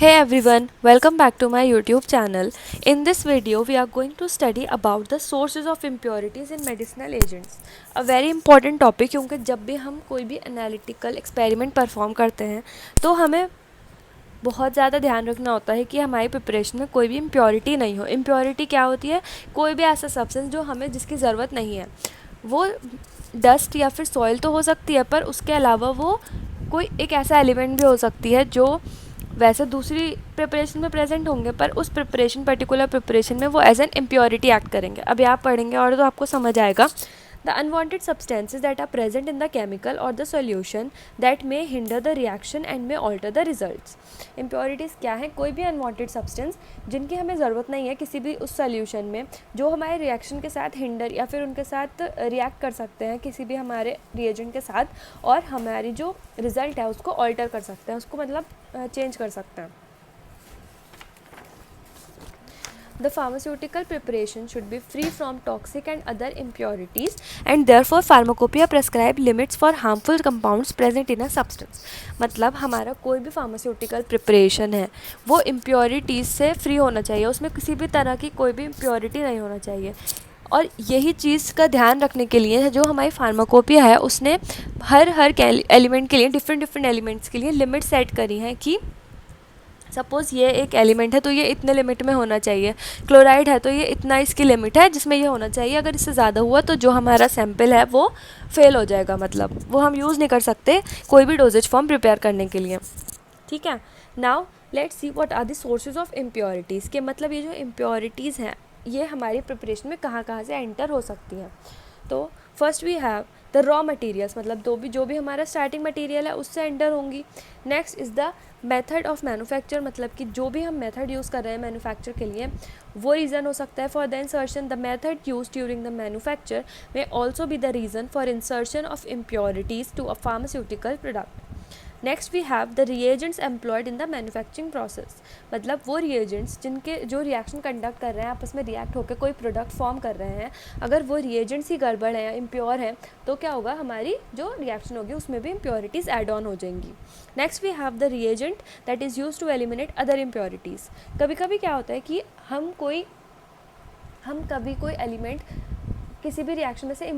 Hey everyone, welcome back to my YouTube channel. In this video, we are going to study about the sources of impurities in medicinal agents. A very important topic क्योंकि जब भी हम कोई भी analytical experiment perform करते हैं तो हमें बहुत ज़्यादा ध्यान रखना होता है कि हमारी प्रिपरेशन में कोई भी इम्प्योरिटी नहीं हो। इम्प्योरिटी क्या होती है? कोई भी ऐसा सब्सटेंस जो हमें जिसकी ज़रूरत नहीं है, वो डस्ट या फिर सॉइल तो हो सकती है, पर उसके अलावा वो कोई एक ऐसा एलिमेंट भी हो सकती है जो वैसे दूसरी प्रिपरेशन में प्रेजेंट होंगे, पर उस पर्टिकुलर प्रिपरेशन में वो एज एन इम्प्योरिटी एक्ट करेंगे। अभी आप पढ़ेंगे और तो आपको समझ आएगा। The unwanted substances that are present in the chemical और the solution that may hinder the reaction and may alter the results. Impurities क्या है? कोई भी अनवांटेड सब्सटेंस जिनकी हमें ज़रूरत नहीं है किसी भी उस सॉल्यूशन में, जो हमारे रिएक्शन के साथ हिंडर या फिर उनके साथ रिएक्ट कर सकते हैं किसी भी हमारे रिएजेंट के साथ, और हमारी जो रिज़ल्ट है उसको ऑल्टर कर सकते हैं, उसको मतलब चेंज कर सकते हैं। The pharmaceutical preparation should be free from toxic and other impurities, and therefore pharmacopoeia prescribe limits for harmful compounds present in a substance. मतलब हमारा कोई भी फार्मास्यूटिकल प्रिपरेशन है वो इम्प्योरिटीज़ से फ्री होना चाहिए, उसमें किसी भी तरह की कोई भी इम्प्योरिटी नहीं होना चाहिए। और यही चीज़ का ध्यान रखने के लिए जो हमारी फार्माकोपिया है उसने हर एलिमेंट के लिए, डिफरेंट एलिमेंट्स के लिए लिमिट सेट करी हैं कि सपोज़ ये एक एलिमेंट है तो ये इतने लिमिट में होना चाहिए, क्लोराइड है तो ये इतना इसकी लिमिट है जिसमें ये होना चाहिए। अगर इससे ज़्यादा हुआ तो जो हमारा सैम्पल है वो फेल हो जाएगा, मतलब वो हम यूज़ नहीं कर सकते कोई भी डोजेज फॉर्म प्रिपेयर करने के लिए। ठीक है, now let's see what are the sources of impurities के, मतलब ये जो इम्प्योरिटीज़ हैं ये हमारी प्रिपरेशन में कहाँ कहाँ से एंटर हो सकती हैं। तो first we have the raw materials, मतलब जो भी हमारा स्टार्टिंग मटेरियल है उससे एंटर होंगी। Next is the method of manufacture, मतलब कि जो भी हम मेथड यूज़ कर रहे हैं मैन्युफैक्चर के लिए वो रीज़न हो सकता है for the insertion. The method use during the manufacture may also be the reason for insertion of impurities to a pharmaceutical product. Next we have the reagents employed in the manufacturing process, मतलब वो reagents जिनके जो reaction conduct कर रहे हैं, आपस में react होकर कोई प्रोडक्ट फॉर्म कर रहे हैं, अगर वो रिएजेंट्स ही गड़बड़ हैं, इम्प्योर हैं, तो क्या होगा, हमारी जो रिएक्शन होगी उसमें भी इम्प्योरिटीज़ एड ऑन हो जाएंगी। Next we have the reagent that is use to eliminate other impurities. कभी कभी क्या होता है कि हम कभी कोई एलिमेंट किसी भी रिएक्शन में से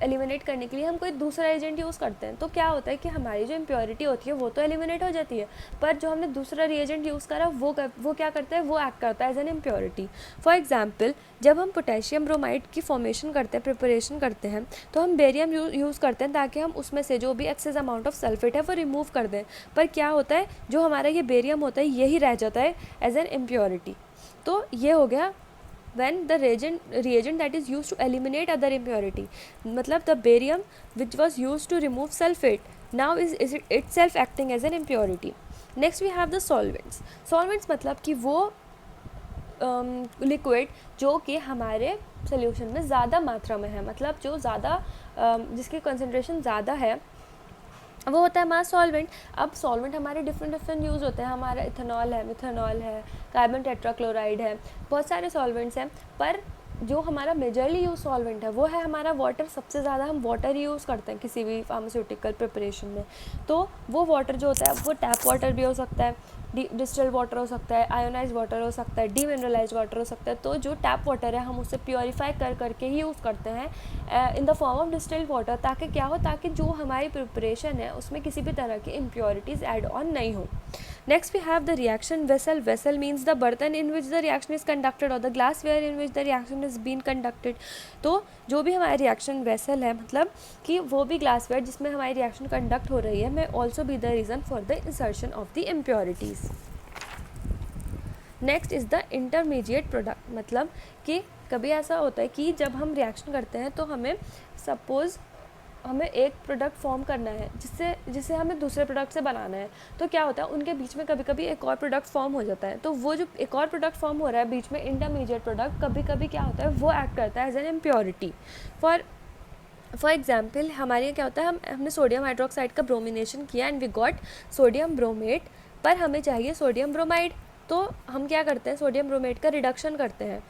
एलिमिनेट करने के लिए हम कोई दूसरा एजेंट यूज़ करते हैं, तो क्या होता है कि हमारी जो इम्प्योरिटी होती है वो तो एलिमिनेट हो जाती है, पर जो हमने दूसरा रिएजेंट यूज़ करा वो क्या करता है, वो एक्ट करता है as an impurity. For example, जब हम पोटेशियम ब्रोमाइड की फॉर्मेशन करते हैं, प्रिपरेशन करते हैं, तो हम बेरियम यूज़ करते हैं ताकि हम उसमें से जो भी एक्सेस अमाउंट ऑफ सल्फेट है वो रिमूव कर दें, पर क्या होता है जो हमारा ये बेरियम होता है यही रह जाता है एज एन इम्प्योरिटी। तो ये हो गया when the reagent that is used to eliminate other impurity, मतलब the barium which was used to remove sulfate now is itself acting as an impurity. Next we have the solvents मतलब कि वो liquid जो कि हमारे solution में ज़्यादा मात्रा में है, मतलब जो ज़्यादा जिसकी कंसनट्रेशन ज़्यादा है वो होता है हमारा सॉल्वेंट। अब सॉल्वेंट हमारे डिफरेंट यूज़ होते हैं, हमारा इथेनॉल है, मिथेनॉल है, कार्बन टेट्राक्लोराइड है, बहुत सारे सॉल्वेंट्स हैं, पर जो हमारा मेजरली यूज सॉल्वेंट है वो है हमारा वाटर। सबसे ज़्यादा हम वाटर ही यूज़ करते हैं किसी भी फार्मास्यूटिकल प्रिपरेशन में, तो वो वाटर जो होता है वो टैप वाटर भी हो सकता है, डिस्टिल्ड वाटर हो सकता है, आयोनाइज वाटर हो सकता है, डीमिनरलाइज वाटर हो सकता है। तो जो टैप वाटर है हम उसे प्योरीफाई करके ही यूज़ करते हैं in the form of distilled water, ताकि क्या हो, ताकि जो हमारी प्रिपरेशन है उसमें किसी भी तरह की इम्प्योरिटीज़ एड ऑन नहीं हो। Next we have the reaction vessel. Vessel means the burden in which the reaction is conducted or the glassware in which the reaction is being conducted. तो जो भी हमारी रिएक्शन वेसल है, मतलब कि वो भी ग्लासवेयर जिसमें हमारी रिएक्शन कंडक्ट हो रही है, may also be the reason for the insertion of the impurities. Next is the intermediate product, मतलब कि कभी ऐसा होता है कि जब हम रिएक्शन करते हैं तो हमें सपोज़ हमें एक प्रोडक्ट फॉर्म करना है जिससे हमें दूसरे प्रोडक्ट से बनाना है, तो क्या होता है उनके बीच में कभी कभी एक और प्रोडक्ट फॉर्म हो जाता है, तो वो जो एक और प्रोडक्ट फॉर्म हो रहा है बीच में, इंटरमीडिएट प्रोडक्ट, कभी कभी क्या होता है वो एक्ट करता है as an impurity. For example, हमारे यहाँ क्या होता है, हमने सोडियम हाइड्रोक्साइड का ब्रोमिनेशन किया and we got sodium bromate, पर हमें चाहिए सोडियम ब्रोमाइड, तो हम क्या करते हैं, सोडियम ब्रोमेट का रिडक्शन करते हैं,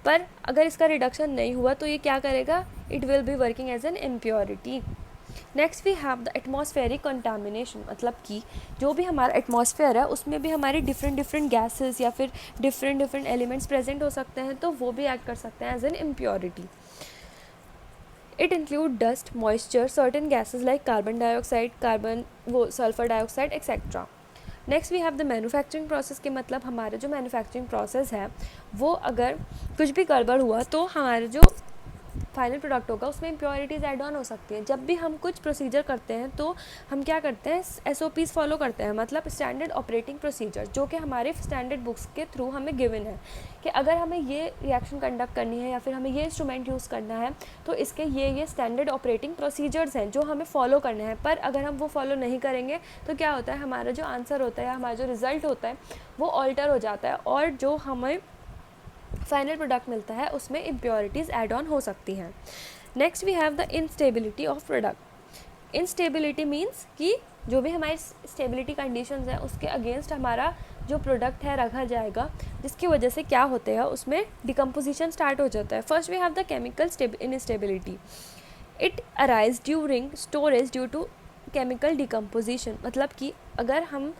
पर अगर इसका रिडक्शन नहीं हुआ तो ये क्या करेगा, it will be working as an impurity. Next we have the atmospheric contamination, मतलब कि जो भी हमारा एटमॉस्फेयर है उसमें भी हमारे डिफरेंट गैसेस या फिर डिफरेंट एलिमेंट्स प्रेजेंट हो सकते हैं, तो वो भी एक्ट कर सकते हैं as an impurity. It include dust, moisture, certain gases like carbon dioxide, sulfur dioxide, etc. Next we have the manufacturing process के मतलब हमारा जो मैन्युफैक्चरिंग प्रोसेस है वो अगर कुछ भी गड़बड़ हुआ तो हमारे जो फाइनल प्रोडक्ट होगा उसमें इम्प्योरिटीज़ ऐड ऑन हो सकती हैं. जब भी हम कुछ प्रोसीजर करते हैं तो हम क्या करते हैं, SOPs फॉलो करते हैं, मतलब स्टैंडर्ड ऑपरेटिंग प्रोसीजर, जो कि हमारे स्टैंडर्ड बुक्स के थ्रू हमें गिवन है कि अगर हमें ये रिएक्शन कंडक्ट करनी है या फिर हमें ये इंस्ट्रूमेंट यूज़ करना है तो इसके ये स्टैंडर्ड ऑपरेटिंग प्रोसीजर्स हैं जो हमें फॉलो करने हैं. पर अगर हम वो फॉलो नहीं करेंगे तो क्या होता है, हमारा जो आंसर होता है, हमारा जो रिज़ल्ट होता है वो ऑल्टर हो जाता है और जो हमें फाइनल प्रोडक्ट मिलता है उसमें इम्प्योरिटीज़ ऐड ऑन हो सकती हैं. Next we have the instability of product. Instability means कि जो भी हमारी स्टेबिलिटी कंडीशंस हैं उसके अगेंस्ट हमारा जो प्रोडक्ट है रखा जाएगा, जिसकी वजह से क्या होते हैं उसमें डिकम्पोजिशन स्टार्ट हो जाता है. First we have the chemical instability. It arise during storage due to chemical decomposition, मतलब कि अगर हम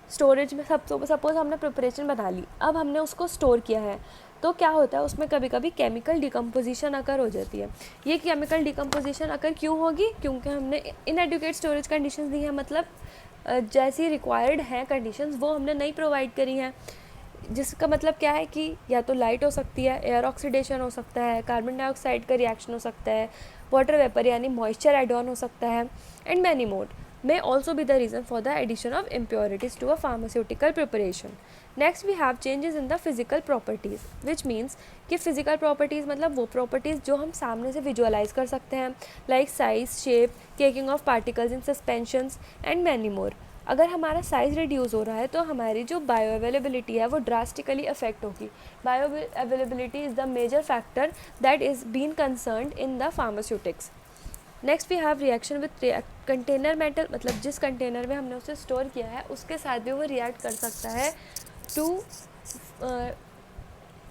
स्टोरेज में सपोज हमने प्रिपरेशन बना ली, अब हमने उसको स्टोर किया है, तो क्या होता है उसमें कभी कभी केमिकल डिकम्पोजिशन अकर हो जाती है. ये केमिकल डिकम्पोजिशन अकर क्यों होगी, क्योंकि हमने इनएडुकेट स्टोरेज कंडीशंस दी हैं, मतलब जैसी रिक्वायर्ड हैं कंडीशंस वो हमने नहीं प्रोवाइड करी हैं. जिसका मतलब क्या है कि या तो लाइट हो सकती है, एयर ऑक्सीडेशन हो सकता है, कार्बन डाइऑक्साइड का रिएक्शन हो सकता है, वाटर वेपर यानी मॉइस्चर एड ऑन हो सकता है, and many more may also be the reason for the addition of impurities to a pharmaceutical preparation. Next we have changes in the physical properties, which means कि physical properties मतलब वो properties जो हम सामने से visualize कर सकते हैं, like size, shape, caking of particles in suspensions and many more. अगर हमारा साइज़ रिड्यूस हो रहा है तो हमारी जो बायो अवेलेबिलिटी है वो ड्रास्टिकली अफेक्ट होगी. Bioavailability is the major factor that is been concerned in the pharmaceutics. Next we have reaction with container metal, मतलब जिस कंटेनर में हमने उसे स्टोर किया है उसके साथ भी वो रिएक्ट कर सकता है to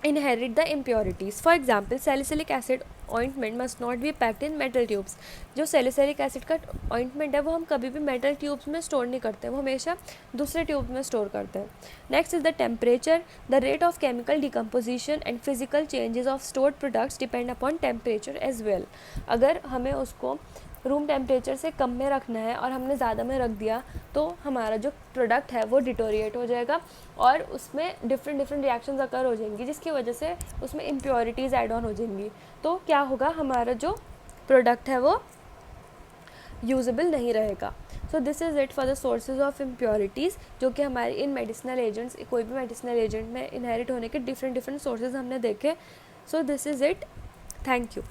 inherit the impurities. For example, salicylic acid ointment must not be packed in metal tubes. जो salicylic acid का ointment है वो हम कभी भी metal tubes में store नहीं करते, वो हमेशा दूसरे tube में store करते हैं. Next is the temperature. The rate of chemical decomposition and physical changes of stored products depend upon temperature as well. अगर हमें उसको रूम टेम्परेचर से कम में रखना है और हमने ज़्यादा में रख दिया तो हमारा जो प्रोडक्ट है वो डिटोरिएट हो जाएगा और उसमें डिफरेंट रिएक्शंस अकर हो जाएंगी, जिसकी वजह से उसमें इम्प्योरिटीज़ ऐड ऑन हो जाएंगी. तो क्या होगा, हमारा जो प्रोडक्ट है वो यूजेबल नहीं रहेगा. So this is it for the sources of impurities, जो कि हमारे इन मेडिसिनल एजेंट्स, कोई भी मेडिसिनल एजेंट में इनहेरिट होने के डिफरेंट सोर्सेज हमने देखे. So this is it. Thank you.